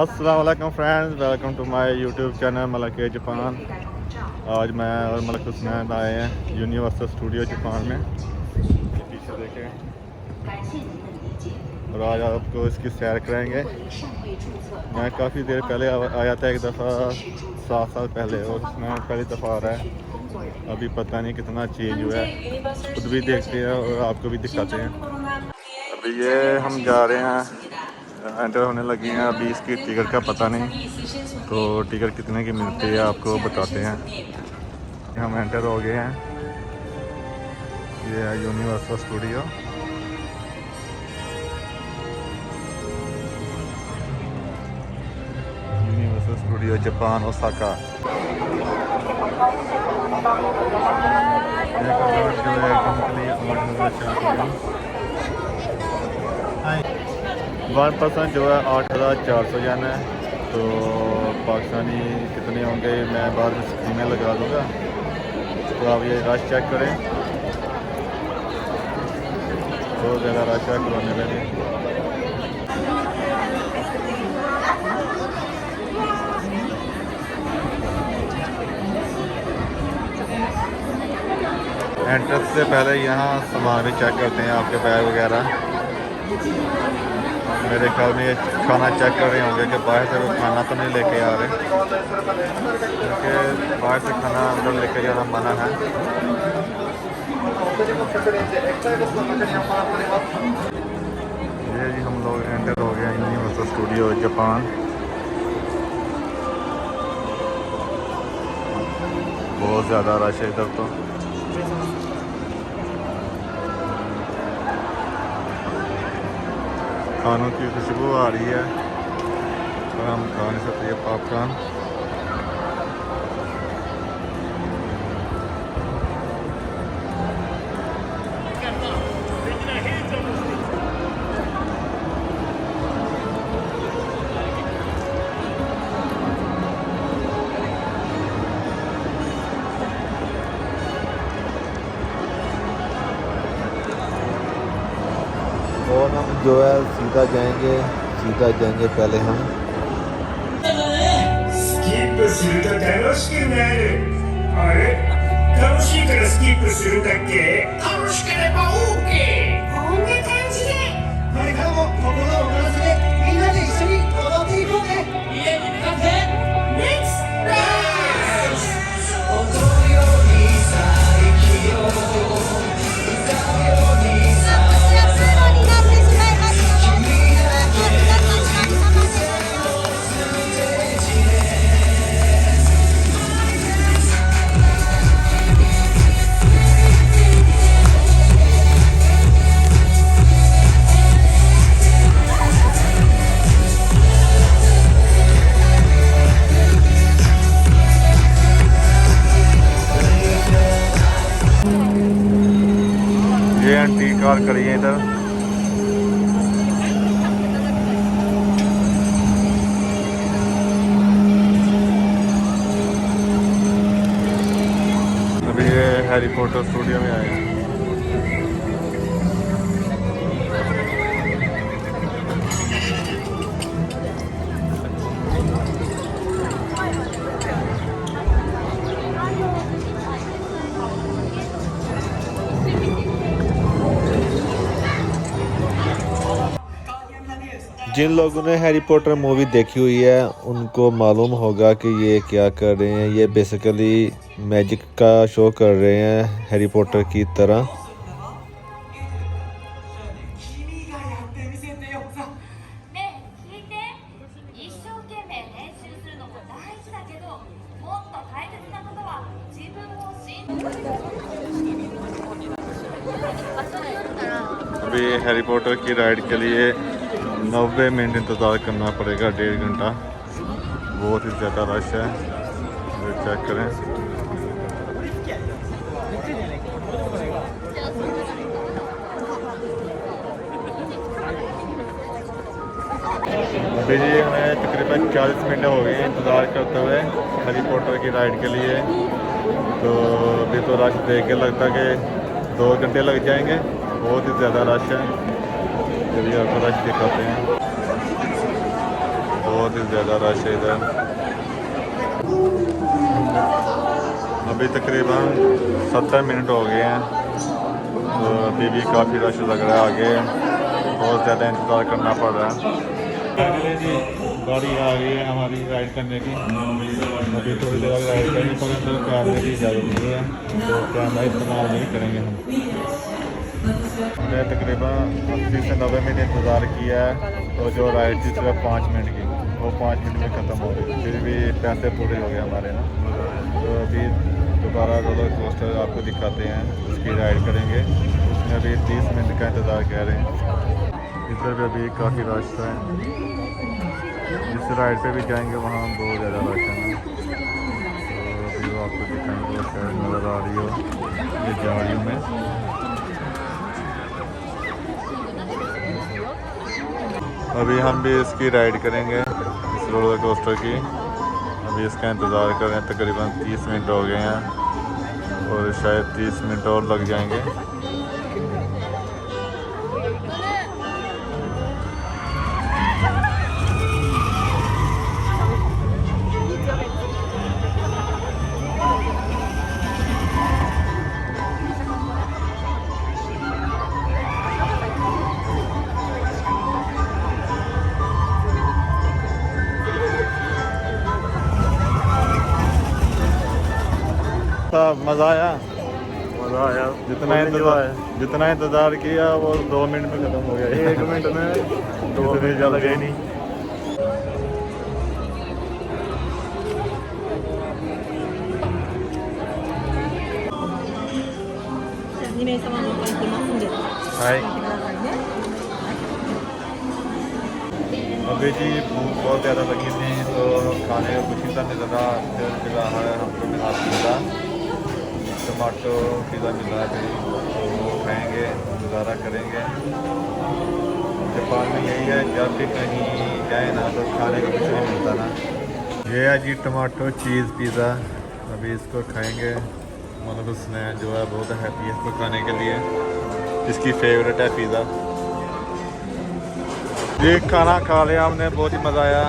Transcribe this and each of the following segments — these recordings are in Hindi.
अस्सलाम वालेकुम friends, welcome to my YouTube channel Malak Japan. आज मैं और मलक हुसनैन आए हैं यूनिवर्सल स्टूडियो जापान में। पीछे देखें और आज आपको इसकी सैर कराएंगे। मैं काफ़ी देर पहले आया था, एक दफ़ा 7 साल पहले, और इसमें पहली दफ़ा आ रहा है। अभी पता नहीं कितना चेंज हुआ है, खुद भी देखते हैं और आपको भी दिखाते हैं। अभी ये हम जा रहे हैं, एंटर होने लगी हैं। अभी इसकी टिकट का पता नहीं, तो टिकट कितने की मिलती है आपको बताते हैं। हम एंटर हो गए हैं। ये है universal studio. Universal studio Japan, Osaka. One person जो है 8,400 येन है। तो पाकिस्तानी कितने होंगे मैं बाद में स्क्रीन में लगा दूँगा, तो आप ये रश चेक करें। बहुत ज़्यादा रश है करवाने के लिए। एंट्रेंस से पहले यहाँ सामान भी चेक करते हैं, आपके बैग वगैरह। मेरे ख्याल में ये खाना चेक कर रहे होंगे कि बाहर से वो खाना तो नहीं लेके आ रहे, क्योंकि बाहर से खाना अंदर लेके जाना मना है। ये जी हम लोग एंटर हो गए यूनिवर्सल स्टूडियो जापान। बहुत ज़्यादा रश है इधर तो। खानों की खुशबू आ रही है, तो हम खा नहीं सकते ये पॉपकॉर्न। और हम जो है सीधा जाएंगे पहले हम। スキップすると楽しくなる。あれ楽しいからスキップするだけ楽しければ OK。 こんな感じでこれからも心を踊らせてみんなで一緒に踊っていこうね。家に向かって Next Dance。 踊るようにさ生きよう、歌うようにさये एंटी कार खड़ी है इधर। अभी ये हैरी पॉटर स्टूडियो में आए हैं। जिन लोगों ने हैरी पॉटर मूवी देखी हुई है उनको मालूम होगा कि ये क्या कर रहे हैं। ये बेसिकली मैजिक का शो कर रहे हैं हैरी पॉटर की तरह। अभी हैरी पॉटर की राइड के लिए 90 मिनट इंतज़ार करना पड़ेगा, 1.5 घंटा। बहुत ही ज़्यादा रश है, ये चेक करें। अभी जी हमें तकरीबन 40 मिनट हो गए इंतज़ार करते हुए हैरी पॉटर की राइड के लिए। तो अभी तो रश देख के लगता है कि 2 घंटे लग जाएंगे, बहुत ही ज़्यादा रश है। चलिए आपको रश दिखाते हैं। बहुत बहुत ही ज़्यादा रश है इधर। अभी तकरीबन 70 मिनट हो गए हैं, तो अभी भी काफ़ी रश लग रहा है। आगे बहुत ज़्यादा इंतज़ार करना पड़ रहा है। जी गाड़ी आ गई है हमारी राइड करने की। अभी थोड़ी देर राइड करनी, पर अंदर कैमरे की इजाज़त नहीं है, तो कैमरा इस्तेमाल नहीं करेंगे हम। हमने तकरीबन 80 से 90 मिनट इंतज़ार किया है, तो जो राइड थी सिर्फ 5 मिनट की, वो 5 मिनट में ख़त्म हो गई। फिर भी पैसे पूरे हो गए हमारे ना। तो अभी दोबारा रोलर कोस्टर आपको दिखाते हैं, उसकी राइड करेंगे। उसमें अभी 30 मिनट का इंतज़ार कर रहे हैं। इधर भी अभी काफ़ी रश है। जिस राइड पे भी जाएंगे वहाँ बहुत ज़्यादा रश है ना, तो अभी वो आपको दिखाएंगे। वो शायद नज़र आ रही हो, ये जा रही हूँ मैं। अभी हम भी इसकी राइड करेंगे, इस रोलर कोस्टर की। अभी इसका इंतज़ार कर रहे हैं, तकरीबन 30 मिनट हो गए हैं, और शायद 30 मिनट और लग जाएंगे। मज़ा आया। जितना इंतज़ार किया वो 2 मिनट में ख़त्म हो गया। 1 मिनट में 2 मिनट ज़्यादा गए नहीं। अभी जी भूख बहुत ज़्यादा लगी थी, तो खाने का कुछ ही था नहीं लगा। फिर मिला है हमको मिला पिज़्ज़ा, टमाटो पिज़्ज़ा मिला है, तो वो खाएँगे, गुजारा करेंगे। जापान में यही है, जब भी कहीं जाए ना तो खाने का कुछ नहीं मिलता ना। ये है जी टमाटो चीज़ पिज़्ज़ा। अभी इसको खाएँगे। मतलब उसने जो है बहुत हैप्पी है इसको खाने के लिए, इसकी फेवरेट है पिज़्ज़ा। ये खाना खा लिया हमने, बहुत ही मज़ा आया।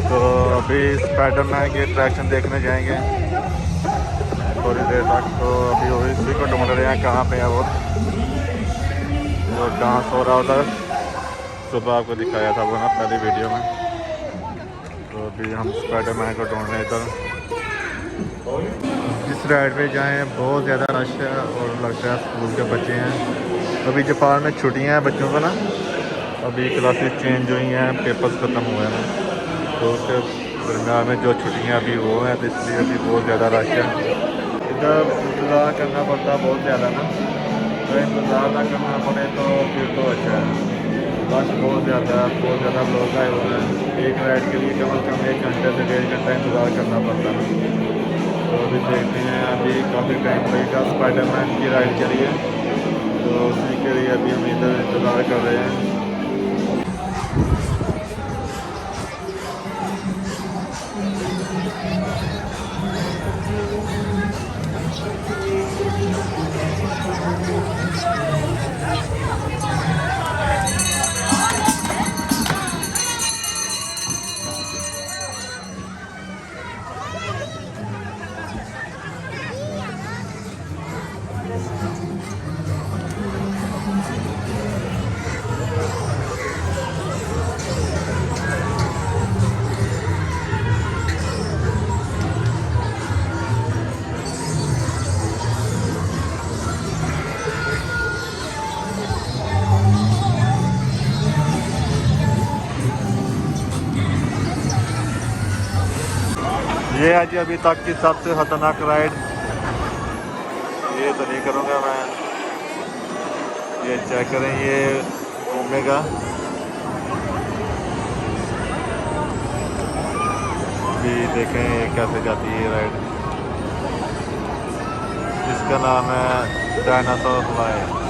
तो अभी स्पाइडरमैन की अट्रैक्शन देखने जाएंगे थोड़ी देर तक। तो अभी वो इसी को ढूंढ रहे हैं, कहाँ पे है वो, कहाँ सो रहा उधर। सुबह आपको दिखाया था वो ना पहली वीडियो में। तो अभी हम स्पाइडरमैन को ढूंढ रहे हैं इधर। जिस राइड पे जाएँ बहुत ज़्यादा रश है, और लगता है स्कूल के बच्चे हैं। अभी जापान में छुट्टियाँ हैं बच्चों को ना, अभी क्लासेस चेंज हुई हैं, पेपर्स ख़त्म हुए हैं ना, तो उसके दरम्यान में जो छुट्टियाँ अभी वो हैं, तो इसलिए अभी बहुत ज़्यादा रश है। इधर इंतज़ार करना पड़ता है बहुत ज़्यादा ना, तो इंतज़ार ना करना पड़े तो फिर तो अच्छा है। रश बहुत ज़्यादा लोग आए हुए हैं। एक राइड के लिए कम से कम 1 घंटे से 1.5 घंटा इंतज़ार करना पड़ता है। तो अभी देखते हैं, अभी काफ़ी टाइम लगेगा स्पाइडरमैन की राइड के लिए, तो उसी के लिए अभी हम इधर इंतज़ार कर रहे हैं। ये है जी अभी तक की सबसे खतरनाक राइड। ये तो नहीं करूँगा मैं, ये चेक करें, ये घूमेगा। अभी देखें ये कैसे जाती है ये राइड। इसका नाम है डायनासोर फ्लाई।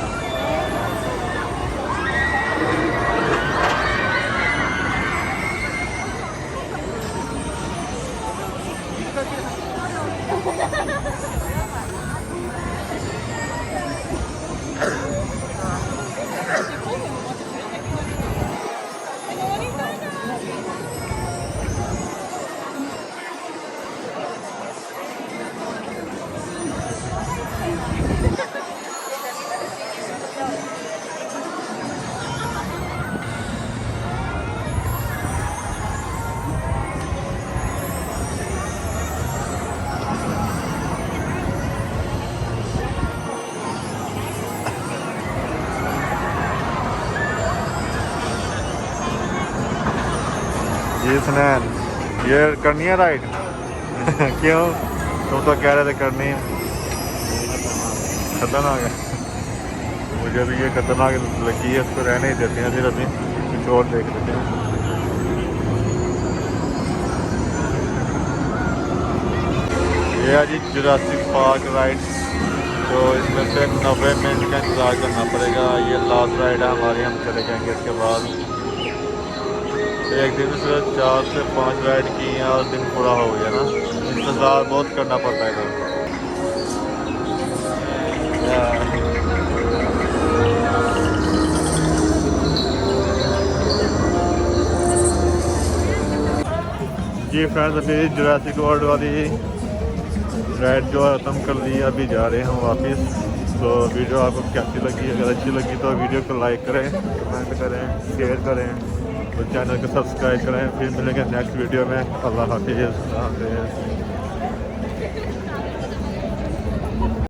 जी स्नैन, ये करनी है राइड? क्यों, तुम तो कह रहे थे करनी है। खतरनाक है, मुझे भी ये खतरनाक लगी है, इसको रहने ही देते हैं, फिर अभी कुछ और देख लेते हैं। ये है जी जुरासिक पार्क राइड, तो इसमें से 90 मिनट का इंतज़ार करना पड़ेगा। ये लास्ट राइड है हमारी, हम चले जाएंगे इसके बाद। एक दिन में सिर्फ 4 से 5 राइड की हैं और दिन पूरा हो गया ना, इंतज़ार बहुत करना पड़ता है इधर। जी फ्रेंड्स, अभी जुरासिक वर्ल्ड वाली राइड जो ख़त्म कर ली, अभी जा रहे हैं वापस। तो वीडियो आपको कैसी लगी? अगर अच्छी लगी तो वीडियो को लाइक करें, कमेंट करें, शेयर करें और चैनल को सब्सक्राइब करें। फिर मिलेंगे नेक्स्ट वीडियो में। अल्लाह हाफिज़।